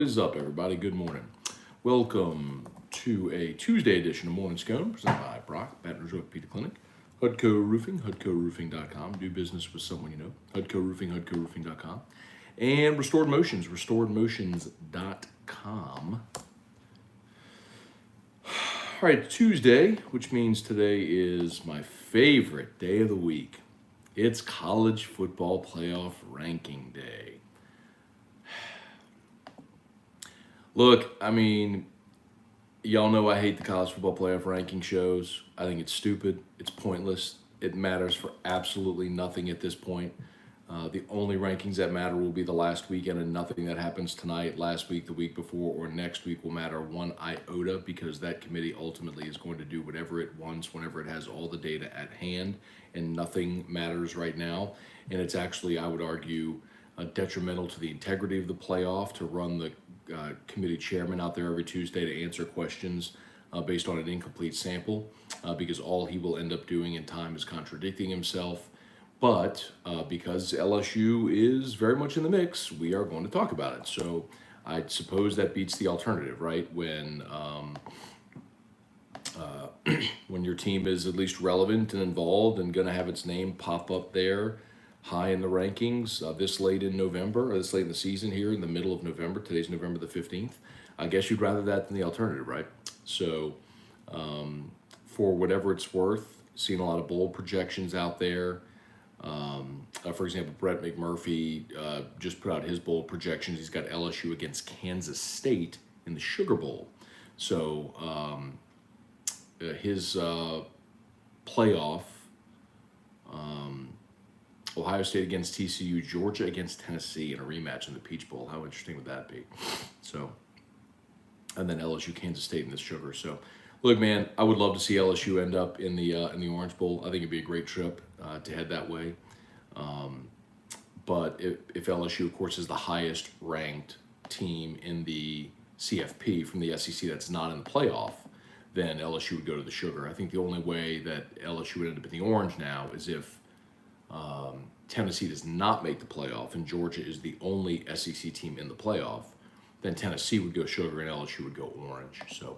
What is up, everybody? Good morning. Welcome to a Tuesday edition of Morning Scone, presented by Brock, Baton Rouge Peter Clinic, Hudco Roofing, HudcoRoofing.com. Do business with someone you know, Hudco Roofing, HudcoRoofing.com. And Restored Motions, RestoredMotions.com. All right, Tuesday, which means today is my favorite day of the week. It's college football playoff ranking day. Look, I mean, y'all know I hate the college football playoff ranking shows. I think it's stupid. It's pointless. It matters for absolutely nothing at this point. The only rankings that matter will be the last weekend, and nothing that happens tonight, last week, the week before, or next week will matter one iota, because that committee ultimately is going to do whatever it wants whenever it has all the data at hand, and nothing matters right now. And it's actually, I would argue, detrimental to the integrity of the playoff to run the committee chairman out there every Tuesday to answer questions based on an incomplete sample, because all he will end up doing in time is contradicting himself. But because LSU is very much in the mix, we are going to talk about it. So I suppose that beats the alternative, right? When your team is at least relevant and involved and going to have its name pop up there high in the rankings this late in November, or this late in the season here in the middle of November. Today's November the 15th. I guess you'd rather that than the alternative, right? So for whatever it's worth, seeing a lot of bold projections out there. For example, Brett McMurphy just put out his bold projections. He's got LSU against Kansas State in the Sugar Bowl. So his playoff, Ohio State against TCU, Georgia against Tennessee in a rematch in the Peach Bowl. How interesting would that be? So, and then LSU, Kansas State in the Sugar. So, look, man, I would love to see LSU end up in the Orange Bowl. I think it'd be a great trip to head that way. But if LSU, of course, is the highest ranked team in the CFP from the SEC that's not in the playoff, then LSU would go to the Sugar. I think the only way that LSU would end up in the Orange now is if Tennessee does not make the playoff and Georgia is the only SEC team in the playoff. Then Tennessee would go Sugar and LSU would go Orange. So,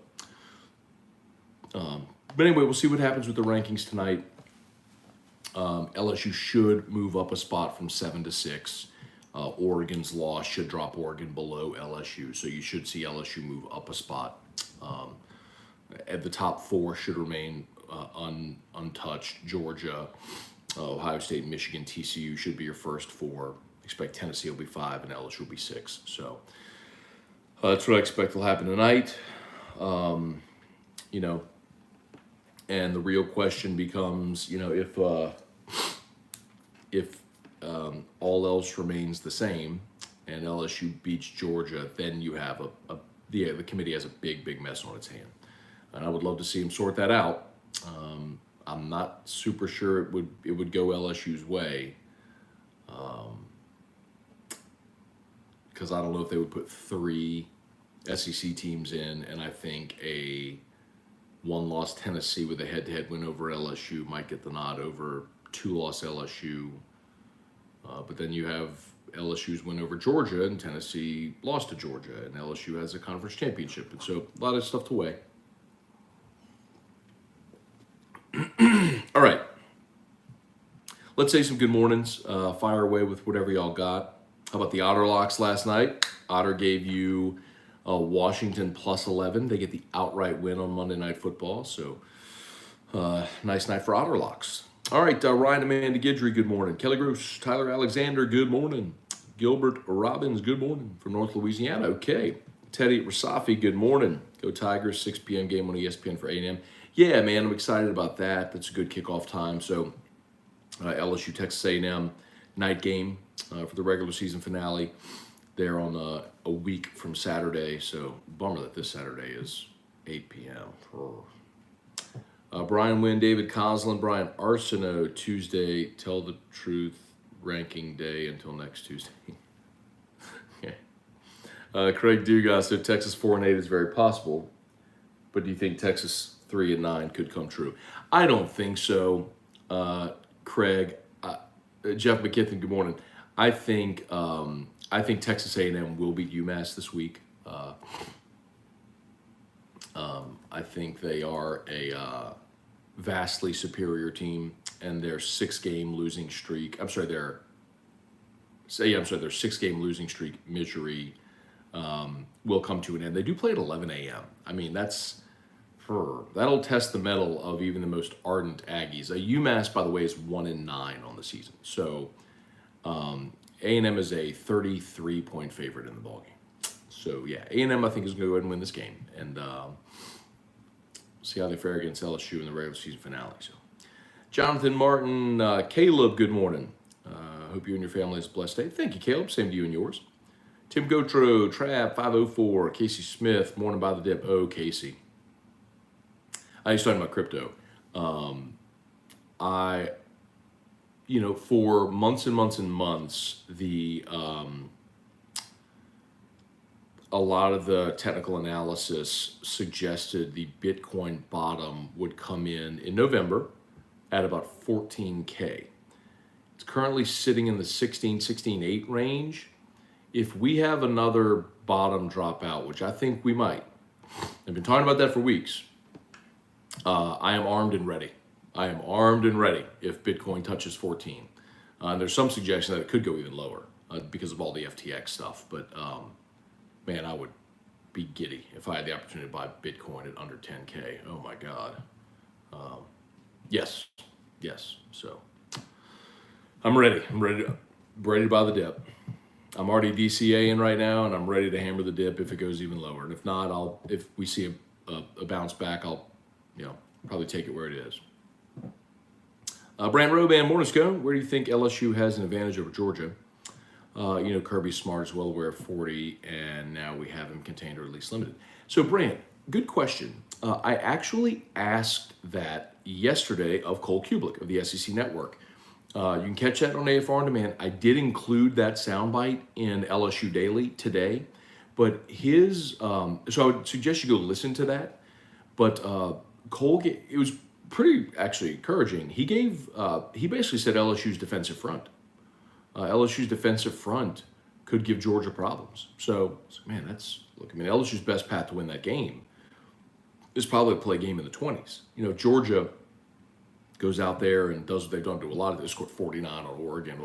but anyway, we'll see what happens with the rankings tonight. LSU should move up a spot from 7 to 6. Oregon's loss should drop Oregon below LSU, so you should see LSU move up a spot. At the top 4 should remain untouched. Georgia, Ohio State, Michigan, TCU should be your first 4. Expect Tennessee will be 5 and LSU will be 6. So that's what I expect will happen tonight. And the real question becomes, if all else remains the same and LSU beats Georgia, then you have the committee has a big mess on its hand. And I would love to see him sort that out. I'm not super sure it would go LSU's way, because I don't know if they would put 3 SEC teams in, and I think a one-loss Tennessee with a head-to-head win over LSU might get the nod over 2-loss LSU. But then you have LSU's win over Georgia, and Tennessee lost to Georgia, and LSU has a conference championship. And so a lot of stuff to weigh. All right. Let's say some good mornings. Fire away with whatever y'all got. How about the Otter locks last night? Otter gave you Washington plus 11. They get the outright win on Monday Night Football. So nice night for Otter locks. All right, Ryan Amanda Guidry, good morning. Kelly Gross, Tyler Alexander, good morning. Gilbert Robbins, good morning from North Louisiana. Okay. Teddy Rasafi, good morning. Go Tigers, 6 p.m. game on ESPN for A&M. Yeah, man, I'm excited about that. That's a good kickoff time. So LSU, Texas A&M night game for the regular season finale. They're on a week from Saturday, so bummer that this Saturday is 8 p.m. Brian Wynn, David Coslin, Brian Arsenault, Tuesday, tell the truth, ranking day until next Tuesday. Okay. Craig Dugas, so Texas 4-8 is very possible, but do you think Texas 3-9 could come true? I don't think so, Craig. Jeff McKithen, good morning. I think Texas A&M will beat UMass this week. I think they are a vastly superior team, and their 6-game losing streak. Their 6-game losing streak misery will come to an end. They do play at 11 a.m. I mean, that'll test the mettle of even the most ardent Aggies. UMass, by the way, is 1-9 on the season. So A&M is a 33-point favorite in the ballgame. So yeah, A&M I think is going to go ahead and win this game, and see how they fare against LSU in the regular season finale. So, Jonathan Martin, Caleb, good morning. Hope you and your family has a blessed day. Thank you, Caleb. Same to you and yours. Tim Gotro, Trav 504, Casey Smith, morning by the dip. Oh, Casey. I was talking about crypto. For months and months and months, a lot of the technical analysis suggested the Bitcoin bottom would come in November at about 14K. It's currently sitting in the 16.8 range. If we have another bottom drop out, which I think we might, I've been talking about that for weeks. I am armed and ready. If Bitcoin touches 14. There's some suggestion that it could go even lower because of all the FTX stuff. But man, I would be giddy if I had the opportunity to buy Bitcoin at under 10K. Oh my God. Yes. So I'm ready. I'm ready to buy the dip. I'm already DCAing right now, and I'm ready to hammer the dip if it goes even lower. And if not, if we see a bounce back, I'll probably take it where it is. Brant Roban, morning, Scone. Where do you think LSU has an advantage over Georgia? Kirby Smart is well aware of 40, and now we have him contained or at least limited. So, Brant, good question. I actually asked that yesterday of Cole Kublik of the SEC Network. You can catch that on AFR On Demand. I did include that soundbite in LSU Daily today, but so I would suggest you go listen to that. But Cole, it was pretty actually encouraging. He basically said LSU's defensive front. LSU's defensive front could give Georgia problems. So, man, LSU's best path to win that game is probably to play a game in the 20s. Georgia goes out there and does what they've done to a lot of. They scored 49 on Oregon.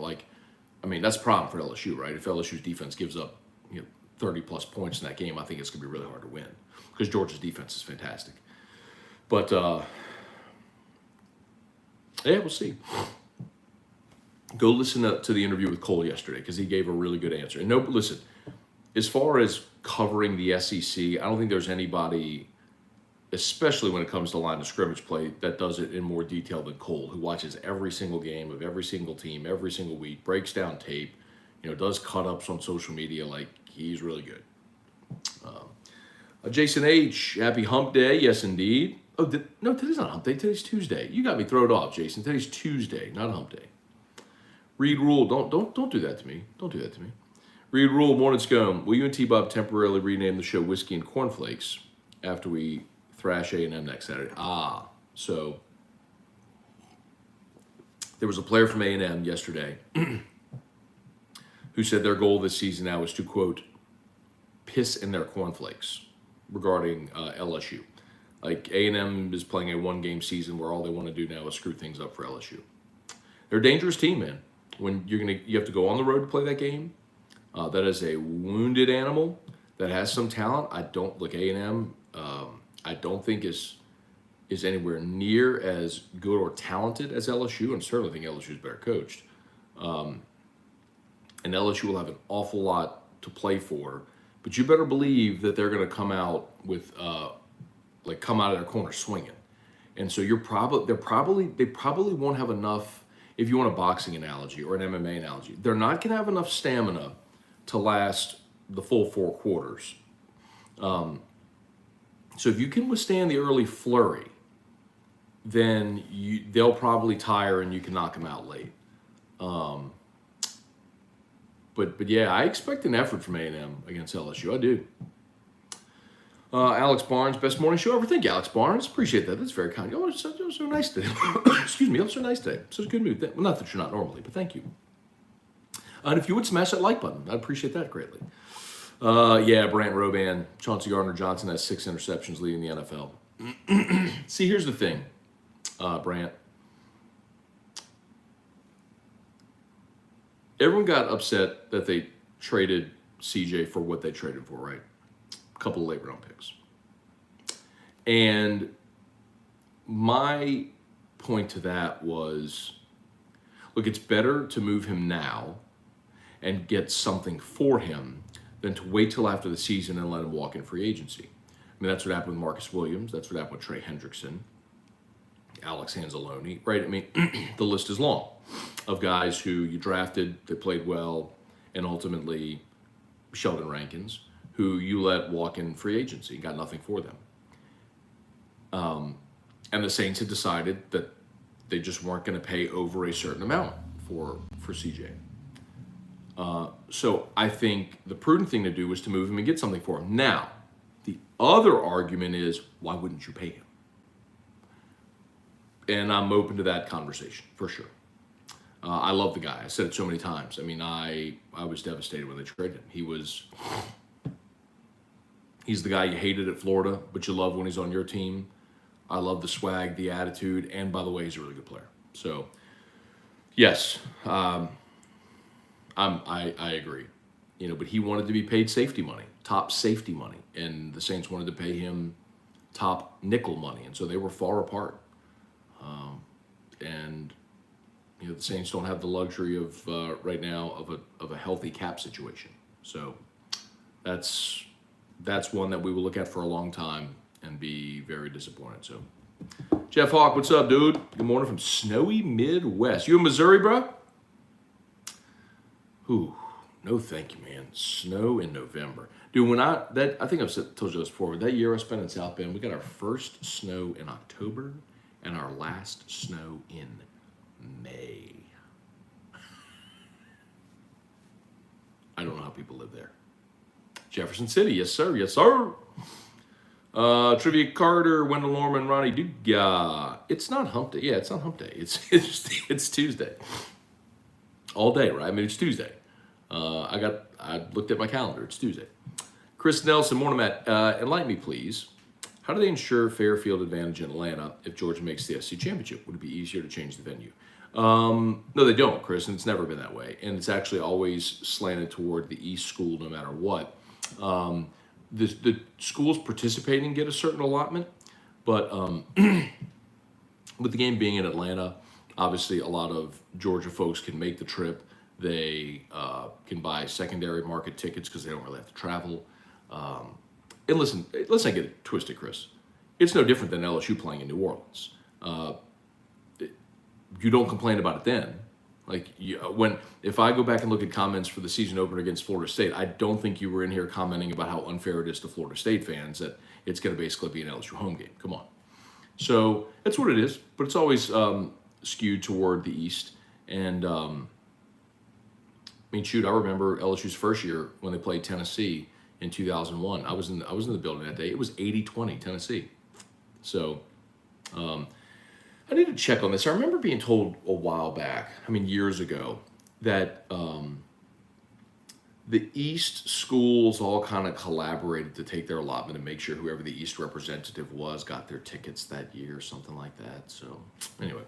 That's a problem for LSU, right? If LSU's defense gives up 30 plus points in that game, I think it's going to be really hard to win because Georgia's defense is fantastic. But we'll see. Go listen to the interview with Cole yesterday because he gave a really good answer. And listen, as far as covering the SEC, I don't think there's anybody, especially when it comes to line of scrimmage play, that does it in more detail than Cole, who watches every single game of every single team every single week, breaks down tape, does cut-ups on social media. He's really good. Jason H., happy hump day. Yes, indeed. Oh, no, today's not hump day. Today's Tuesday. You got me thrown off, Jason. Today's Tuesday, not hump day. Reed Rule, don't do that to me. Don't do that to me. Reed Rule, morning, Scone. Will you and T-Bob temporarily rename the show Whiskey and Cornflakes after we thrash A&M next Saturday? So there was a player from A&M yesterday who said their goal this season now is to, quote, piss in their cornflakes regarding LSU. A&M is playing a one-game season where all they want to do now is screw things up for LSU. They're a dangerous team, man. When you have to go on the road to play that game. That is a wounded animal that has some talent. A&M. I don't think is anywhere near as good or talented as LSU, and certainly think LSU is better coached. And LSU will have an awful lot to play for, but you better believe that they're going to come out with come out of their corner swinging. And so they probably won't have enough. If you want a boxing analogy or an MMA analogy, they're not going to have enough stamina to last the full 4 quarters. So if you can withstand the early flurry, then they'll probably tire and you can knock them out late. But yeah, I expect an effort from A&M against LSU. I do. Alex Barnes, best morning show ever. Thank you, Alex Barnes. Appreciate that. That's very kind. Oh, so nice today. Excuse me. I'm so nice today. Such a good mood. Well, not that you're not normally, but thank you. And if you would smash that like button, I'd appreciate that greatly. Yeah, Brant Roban. Chauncey Gardner-Johnson has 6 interceptions leading the NFL. See, here's the thing, Brant. Everyone got upset that they traded CJ for what they traded for, right? A couple of late round picks. And my point to that was, look, it's better to move him now and get something for him than to wait till after the season and let him walk in free agency. I mean, that's what happened with Marcus Williams. That's what happened with Trey Hendrickson, Alex Anzalone, right? I mean, the list is long of guys who you drafted, they played well, and ultimately Sheldon Rankins, who you let walk in free agency, got nothing for them. And the Saints had decided that they just weren't going to pay over a certain amount for CJ. So I think the prudent thing to do was to move him and get something for him. Now, the other argument is, why wouldn't you pay him? And I'm open to that conversation, for sure. I love the guy. I said it so many times. I mean, I was devastated when they traded him. He's the guy you hated at Florida, but you love when he's on your team. I love the swag, the attitude, and by the way, he's a really good player. So, yes, I agree. You know, but he wanted to be paid safety money, top safety money, and the Saints wanted to pay him top nickel money, and so they were far apart. And you know, the Saints don't have the luxury of right now of a healthy cap situation. So that's one that we will look at for a long time and be very disappointed. So, Jeff Hawk, what's up, dude? Good morning from snowy Midwest. You in Missouri, bro? Ooh, no thank you, man. Snow in November. Dude, I think I've told you this before, but that year I spent in South Bend, we got our first snow in October and our last snow in May. I don't know how people live there. Jefferson City, yes sir, yes sir. Trivia Carter, Wendell Norman, Ronnie Duga. It's not hump day. Yeah, it's not hump day. It's Tuesday. All day, right? I mean, it's Tuesday. I looked at my calendar. It's Tuesday. Chris Nelson, morning, Matt. Enlighten me, please. How do they ensure fair field advantage in Atlanta if Georgia makes the SEC championship? Would it be easier to change the venue? No, they don't, Chris, and it's never been that way. And it's actually always slanted toward the East School no matter what. The schools participating get a certain allotment, but with the game being in Atlanta, obviously a lot of Georgia folks can make the trip. They can buy secondary market tickets because they don't really have to travel. And listen, let's not get it twisted, Chris. It's no different than LSU playing in New Orleans. You don't complain about it then. Like if I go back and look at comments for the season opener against Florida State, I don't think you were in here commenting about how unfair it is to Florida State fans that it's going to basically be an LSU home game. Come on. So that's what it is, but it's always skewed toward the East. And I mean, shoot, I remember LSU's first year when they played Tennessee in 2001. I was in the building that day. It was 80-20 Tennessee. So I need to check on this. I remember being told a while back, years ago, that the East schools all kind of collaborated to take their allotment and make sure whoever the East representative was got their tickets that year or something like that. So anyway.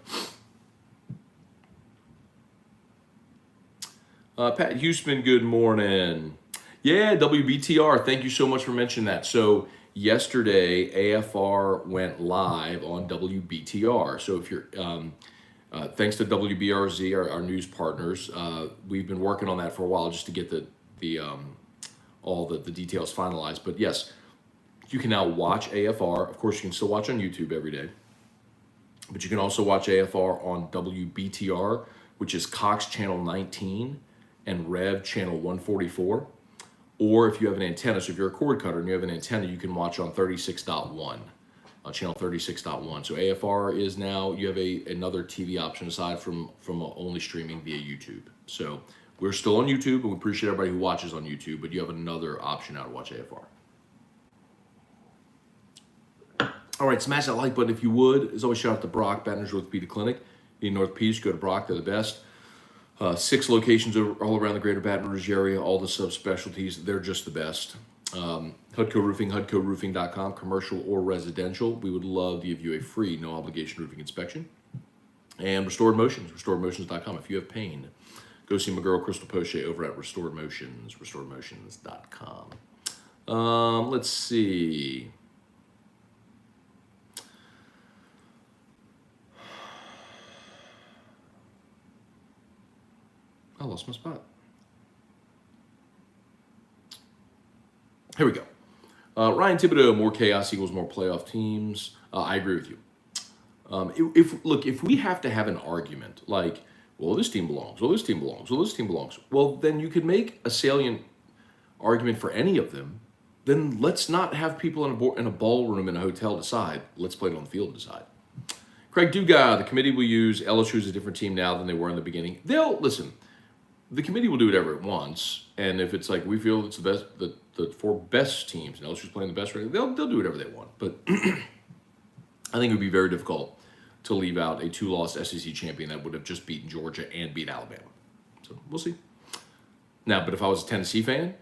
Pat Huseman, good morning. Yeah, WBTR, thank you so much for mentioning that. So yesterday, AFR went live on WBTR. So if you're, thanks to WBRZ, our news partners, we've been working on that for a while just to get all the details finalized. But yes, you can now watch AFR. Of course, you can still watch on YouTube every day. But you can also watch AFR on WBTR, which is Cox Channel 19 and Rev Channel 144. Or if you have an antenna, so if you're a cord cutter and you have an antenna, you can watch on 36.1, channel 36.1. So AFR is now, you have another TV option aside from only streaming via YouTube. So we're still on YouTube, and we appreciate everybody who watches on YouTube, but you have another option now to watch AFR. All right, smash that like button if you would. As always, shout out to Brock, Baton Rouge Orthopedic Clinic. In North Peach, go to Brock, they're the best. 6 locations all around the greater Baton Rouge area, all the subspecialties. They're just the best. Hudco Roofing, HudcoRoofing.com, commercial or residential. We would love to give you a free, no obligation roofing inspection. And Restored Motions, RestoredMotions.com. If you have pain, go see my girl Crystal Poche over at Restored Motions, RestoredMotions.com. Let's see. I lost my spot. Here we go. Ryan Thibodeau, more chaos equals more playoff teams. I agree with you. If we have to have an argument like, well, this team belongs, well, this team belongs, well, this team belongs, well, then you could make a salient argument for any of them. Then let's not have people in a ballroom in a hotel decide. Let's play it on the field and decide. Craig Duga, the committee will use LSU as a different team now than they were in the beginning. They'll listen. The committee will do whatever it wants, and if it's like we feel it's the best, the 4 best teams, and LSU's playing the best record, they'll do whatever they want. But I think it would be very difficult to leave out a 2-loss SEC champion that would have just beaten Georgia and beat Alabama. So we'll see. Now, but if I was a Tennessee fan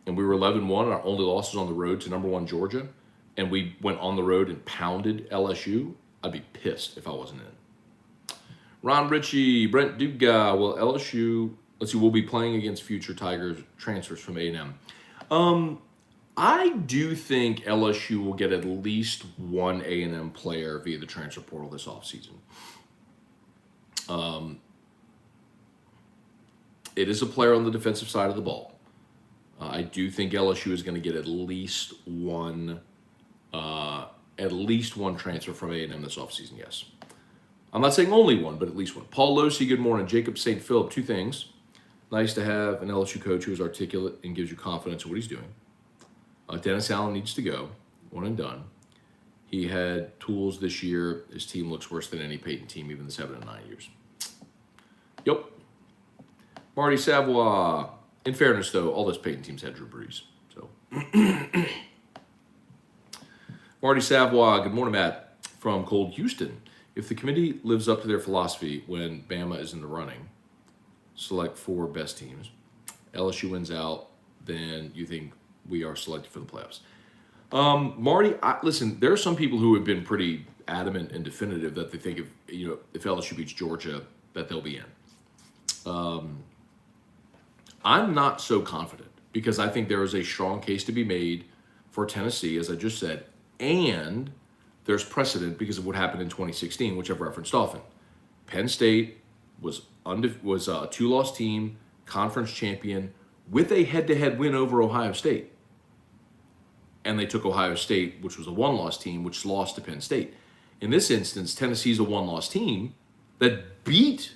and we were 11-1, and our only loss was on the road to number 1 Georgia, and we went on the road and pounded LSU, I'd be pissed if I wasn't in. Ron Ritchie, Brent Duga, well, LSU. Let's see, we'll be playing against future Tigers transfers from A&M. I do think LSU will get at least one A&M player via the transfer portal this offseason. It is a player on the defensive side of the ball. I do think LSU is going to get at least one transfer from A&M this offseason, yes. I'm not saying only one, but at least one. Paul Losey, good morning. Jacob St. Philip, 2 things. Nice to have an LSU coach who is articulate and gives you confidence in what he's doing. Dennis Allen needs to go, one and done. He had tools this year. His team looks worse than any Peyton team, even the 7 and 9 years. Yep. Marty Savoie. In fairness, though, all those Peyton teams had Drew Brees. So, Marty Savoie. Good morning, Matt, from cold Houston. If the committee lives up to their philosophy when Bama is in the running, select 4 best teams, LSU wins out, then you think we are selected for the playoffs. Marty, listen, there are some people who have been pretty adamant and definitive that they think if LSU beats Georgia, that they'll be in. I'm not so confident because I think there is a strong case to be made for Tennessee, as I just said, and there's precedent because of what happened in 2016, which I've referenced often. Penn State was a 2-loss team, conference champion, with a head-to-head win over Ohio State. And they took Ohio State, which was a 1-loss team, which lost to Penn State. In this instance, Tennessee's a 1-loss team that beat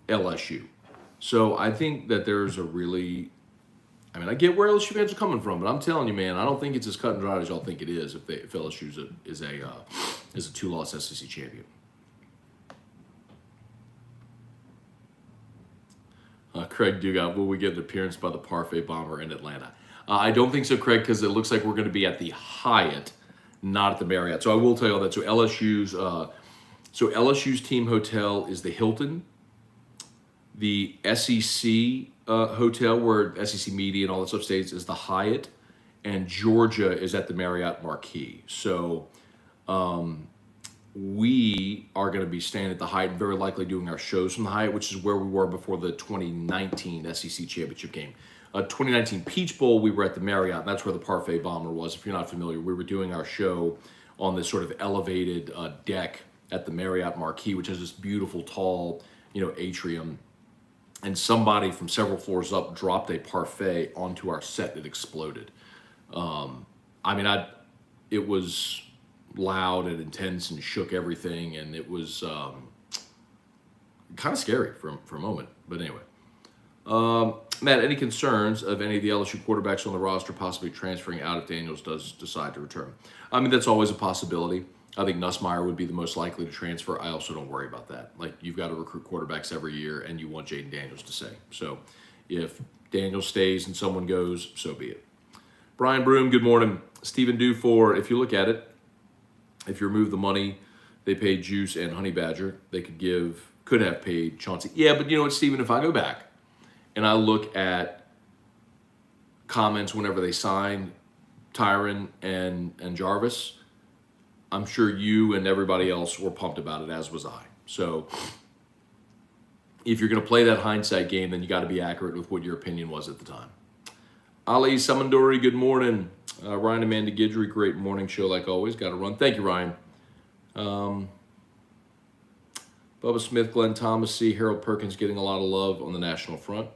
LSU. So I think that there's a really, I get where LSU fans are coming from, but I'm telling you, man, I don't think it's as cut and dried as y'all think it is if LSU is a 2-loss SEC champion. Craig Dugas, will we get an appearance by the Parfait Bomber in Atlanta? I don't think so, Craig, because it looks like we're going to be at the Hyatt, not at the Marriott. So I will tell you all that. So LSU's team hotel is the Hilton. The SEC hotel, where SEC media and all that stuff stays, is the Hyatt, and Georgia is at the Marriott Marquis. So we are going to be staying at the Hyatt and very likely doing our shows from the Hyatt, which is where we were before the 2019 SEC championship game. 2019 Peach Bowl, we were at the Marriott, and that's where the Parfait Bomber was. If you're not familiar, we were doing our show on this sort of elevated deck at the Marriott Marquis, which has this beautiful, tall, atrium. And somebody from several floors up dropped a parfait onto our set that exploded. It was loud and intense and shook everything, and it was kind of scary for a moment. But anyway. Matt, any concerns of any of the LSU quarterbacks on the roster possibly transferring out if Daniels does decide to return? That's always a possibility. I think Nussmeier would be the most likely to transfer. I also don't worry about that. You've got to recruit quarterbacks every year, and you want Jaden Daniels to stay. So if Daniels stays and someone goes, so be it. Brian Broom, good morning. Stephen Dufour, if you look at it, if you remove the money they paid Juice and Honey Badger, they could give could have paid Chauncey. Yeah, but you know what, Stephen, if I go back and I look at comments whenever they signed Tyron and Jarvis, I'm sure you and everybody else were pumped about it, as was I. So if you're going to play that hindsight game, then you got to be accurate with what your opinion was at the time. Ali Samandori, good morning. Ryan Amanda Guidry, great morning show like always. Got to run. Thank you, Ryan. Bubba Smith, Glenn Thomas, C. Harold Perkins getting a lot of love on the national front.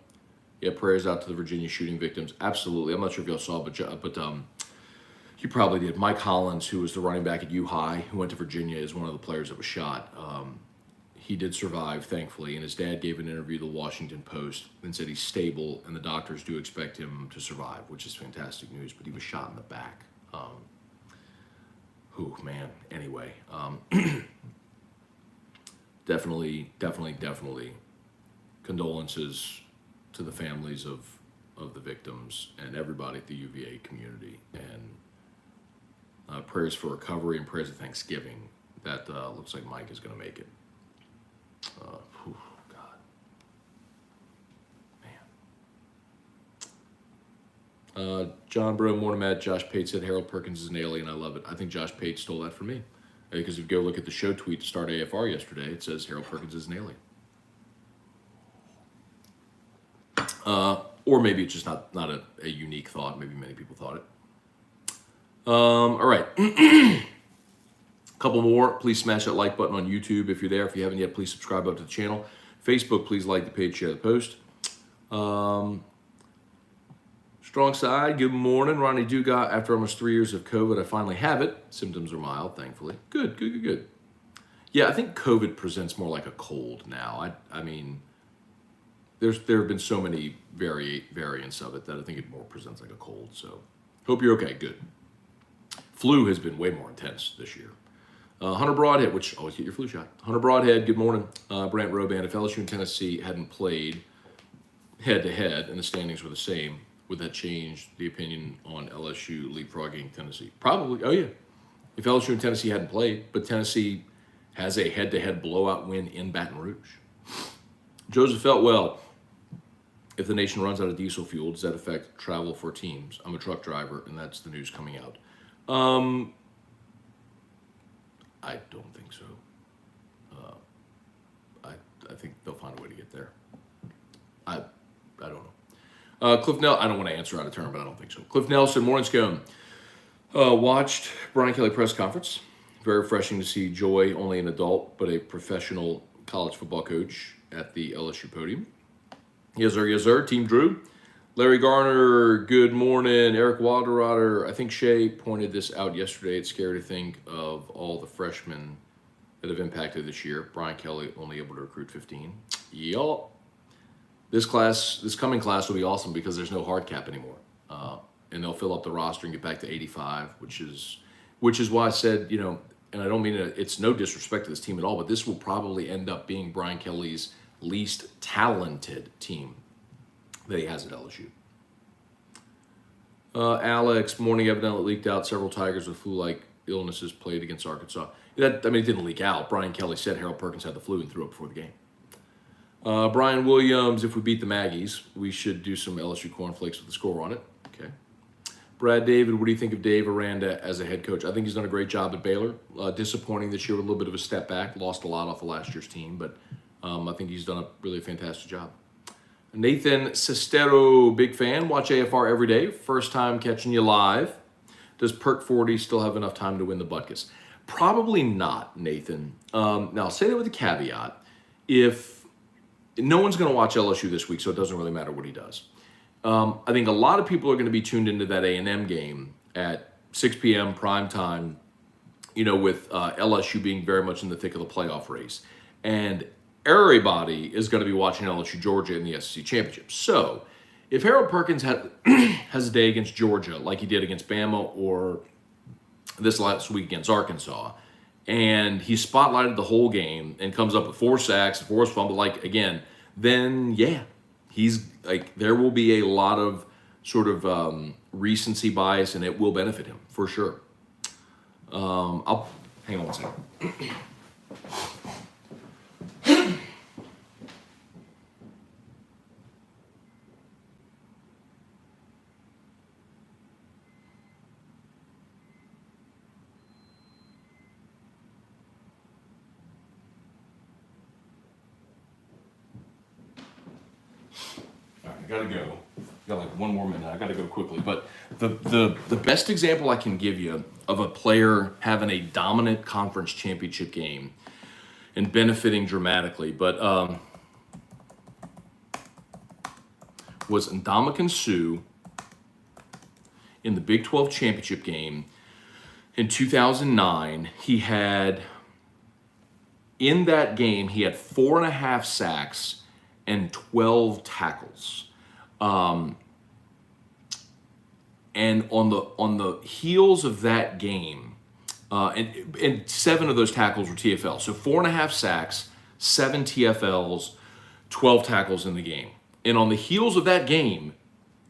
Yeah, prayers out to the Virginia shooting victims. Absolutely. I'm not sure if y'all saw, but you probably did. Mike Hollins, who was the running back at U High, who went to Virginia, is one of the players that was shot. He did survive, thankfully, and his dad gave an interview to the Washington Post and said he's stable, and the doctors do expect him to survive, which is fantastic news, but he was shot in the back. Anyway, definitely condolences to the families of the victims and everybody at the UVA community, and prayers for recovery and prayers of thanksgiving. That looks like Mike is going to make it. God. Man. John Bro, Morning Matt, Josh Pate said Harold Perkins is an alien. I love it. I think Josh Pate stole that from me. Because if you go look at the show tweet to start AFR yesterday, it says Harold Perkins is an alien. Or maybe it's just not a unique thought. Maybe many people thought it. All right. Couple more. Please smash that like button on YouTube if you're there. If you haven't yet, please subscribe up to the channel. Facebook, please like the page, share the post. Strong side, good morning. Ronnie Dugas, after almost 3 years of COVID, I finally have it. Symptoms are mild, thankfully. Good. Yeah, I think COVID presents more like a cold now. I mean, there have been so many variants of it that I think it more presents like a cold. So, hope you're okay. Good. Flu has been way more intense this year. Hunter Broadhead, which always get your flu shot. Hunter Broadhead, good morning. Brant Roban, if LSU and Tennessee hadn't played head-to-head and the standings were the same, would that change the opinion on LSU leapfrogging Tennessee? Probably. Oh, yeah. If LSU and Tennessee hadn't played, but Tennessee has a head-to-head blowout win in Baton Rouge. Joseph Feltwell, if the nation runs out of diesel fuel, does that affect travel for teams? I'm a truck driver, and that's the news coming out. I don't think so. I think they'll find a way to get there. I don't know. Cliff Nelson, I don't want to answer out of turn, but I don't think so. Cliff Nelson, morning Scone. Watched Brian Kelly press conference. Very refreshing to see Joy, only an adult, but a professional college football coach at the LSU podium. Yes, sir. Team Drew. Larry Garner, good morning. Eric Wilderrotter, I think Shay pointed this out yesterday. It's scary to think of all the freshmen that have impacted this year. Brian Kelly only able to recruit 15. Yup. This coming class will be awesome because there's no hard cap anymore. And they'll fill up the roster and get back to 85, which is why I said, and I don't mean it's no disrespect to this team at all, but this will probably end up being Brian Kelly's least talented team that he has at LSU. Alex, morning evidently leaked out several Tigers with flu-like illnesses played against Arkansas. It didn't leak out. Brian Kelly said Harold Perkins had the flu and threw up before the game. Brian Williams, if we beat the Maggies, we should do some LSU cornflakes with the score on it. Okay. Brad David, what do you think of Dave Aranda as a head coach? I think he's done a great job at Baylor. Disappointing this year with a little bit of a step back. Lost a lot off of last year's team, but I think he's done a really fantastic job. Nathan Sestero, big fan. Watch AFR every day. First time catching you live. Does Perk 40 still have enough time to win the Butkus? Probably not, Nathan. Now, I'll say that with a caveat. If no one's going to watch LSU this week, so it doesn't really matter what he does. I think a lot of people are going to be tuned into that A&M game at 6 p.m. prime time, with LSU being very much in the thick of the playoff race. And everybody is going to be watching LSU Georgia in the SEC Championship. So, if Harold Perkins has a day against Georgia like he did against Bama or this last week against Arkansas, and he spotlighted the whole game and comes up with 4 sacks, 4 fumbles, then yeah, he's there will be a lot of sort of recency bias, and it will benefit him for sure. I'll hang on one second. I gotta go. Got like one more minute. I gotta go quickly. But the best example I can give you of a player having a dominant conference championship game and benefiting dramatically, but was Ndamukong Suh in the Big 12 championship game in 2009. In that game, he had 4.5 sacks and 12 tackles. And on the heels of that game, and 7 of those tackles were TFL. So 4.5 sacks, 7 TFLs, 12 tackles in the game. And on the heels of that game,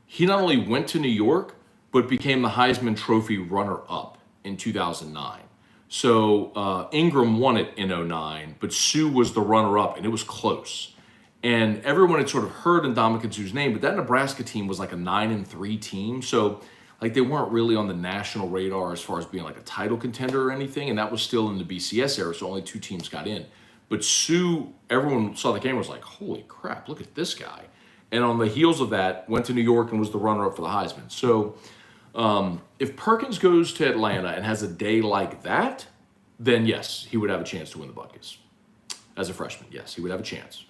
he not only went to New York, but became the Heisman Trophy runner-up in 2009. So Ingram won it in 2009, but Suh was the runner-up, and it was close. And everyone had sort of heard Ndamukong Suh's name, but that Nebraska team was like a 9-3 team. So like they weren't really on the national radar as far as being like a title contender or anything. And that was still in the BCS era, so only 2 teams got in. But Suh, everyone saw the game and was like, holy crap, look at this guy. And on the heels of that, went to New York and was the runner-up for the Heisman. So if Perkins goes to Atlanta and has a day like that, then yes, he would have a chance to win the Buckets. As a freshman, yes, he would have a chance.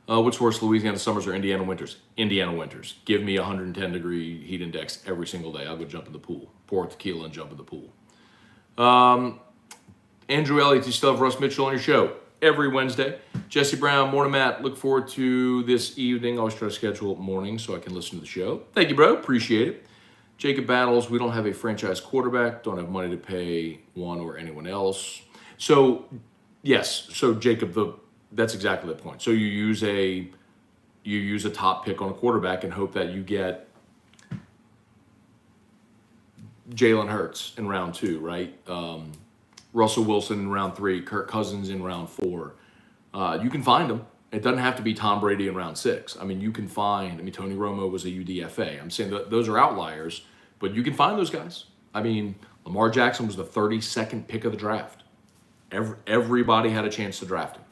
What's worse, Louisiana summers or Indiana winters? Indiana winters. Give me 110-degree heat index every single day. I'll go jump in the pool. Pour tequila and jump in the pool. Andrew Elliott, you still have Russ Mitchell on your show every Wednesday. Jesse Brown, morning Matt. Look forward to this evening. I always try to schedule mornings so I can listen to the show. Thank you, bro. Appreciate it. Jacob Battles, we don't have a franchise quarterback. Don't have money to pay one or anyone else. So, yes. So, Jacob, that's exactly the point. So you use a top pick on a quarterback and hope that you get Jalen Hurts in round 2, right? Russell Wilson in round 3, Kirk Cousins in round 4. You can find them. It doesn't have to be Tom Brady in round 6. I mean, you can find. I mean, Tony Romo was a UDFA. I'm saying that those are outliers, but you can find those guys. I mean, Lamar Jackson was the 32nd pick of the draft. Everybody had a chance to draft him.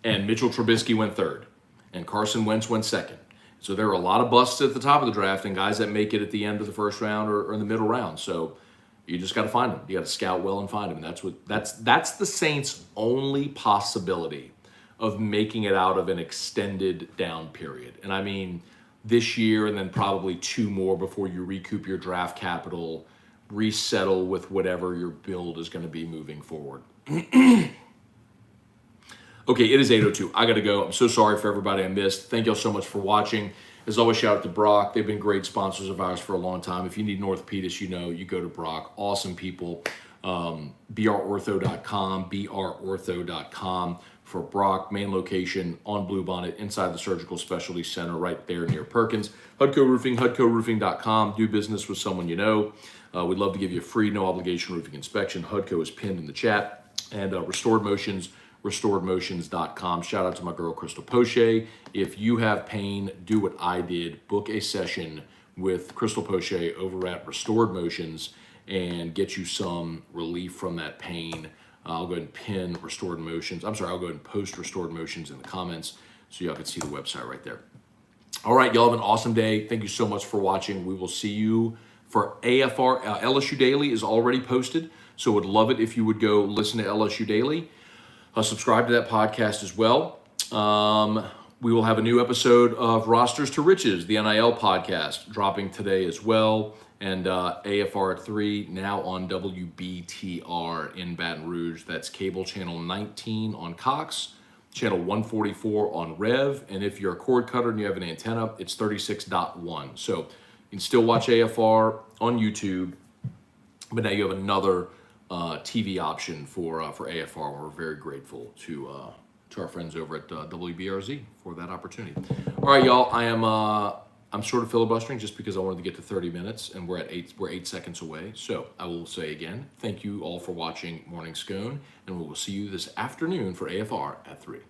And Mitchell Trubisky went 3rd, and Carson Wentz went 2nd. So there are a lot of busts at the top of the draft and guys that make it at the end of the first round or in the middle round. So you just got to find them. You got to scout well and find them. And that's the Saints' only possibility of making it out of an extended down period. And I mean, this year and then probably 2 more before you recoup your draft capital, resettle with whatever your build is going to be moving forward. Okay, it is 8:02. I got to go. I'm so sorry for everybody I missed. Thank y'all so much for watching. As always, shout out to Brock. They've been great sponsors of ours for a long time. If you need an orthopedist, you go to Brock. Awesome people. brortho.com, brortho.com for Brock. Main location on Bluebonnet, inside the Surgical Specialty Center, right there near Perkins. Hudco Roofing, hudcoroofing.com. Do business with someone you know. We'd love to give you a free, no obligation roofing inspection. Hudco is pinned in the chat. And Restored Motions, restoredmotions.com. Shout out to my girl, Crystal Poche. If you have pain, do what I did. Book a session with Crystal Poche over at Restored Motions and get you some relief from that pain. I'll go ahead and pin Restored Motions. I'm sorry, I'll go ahead and post Restored Motions in the comments so y'all can see the website right there. All right, y'all have an awesome day. Thank you so much for watching. We will see you for AFR. LSU Daily is already posted, so would love it if you would go listen to LSU Daily. Subscribe to that podcast as well. We will have a new episode of Rosters to Riches, the NIL podcast, dropping today as well. And AFR 3 now on WBTR in Baton Rouge. That's cable channel 19 on Cox, channel 144 on Rev. And if you're a cord cutter and you have an antenna, it's 36.1. So you can still watch AFR on YouTube, but now you have another TV option for AFR. We're very grateful to our friends over at WBRZ for that opportunity. All right, y'all. I'm sort of filibustering just because I wanted to get to 30 minutes, and we're 8 seconds away. So I will say again, thank you all for watching Morning Scone, and we will see you this afternoon for AFR at 3.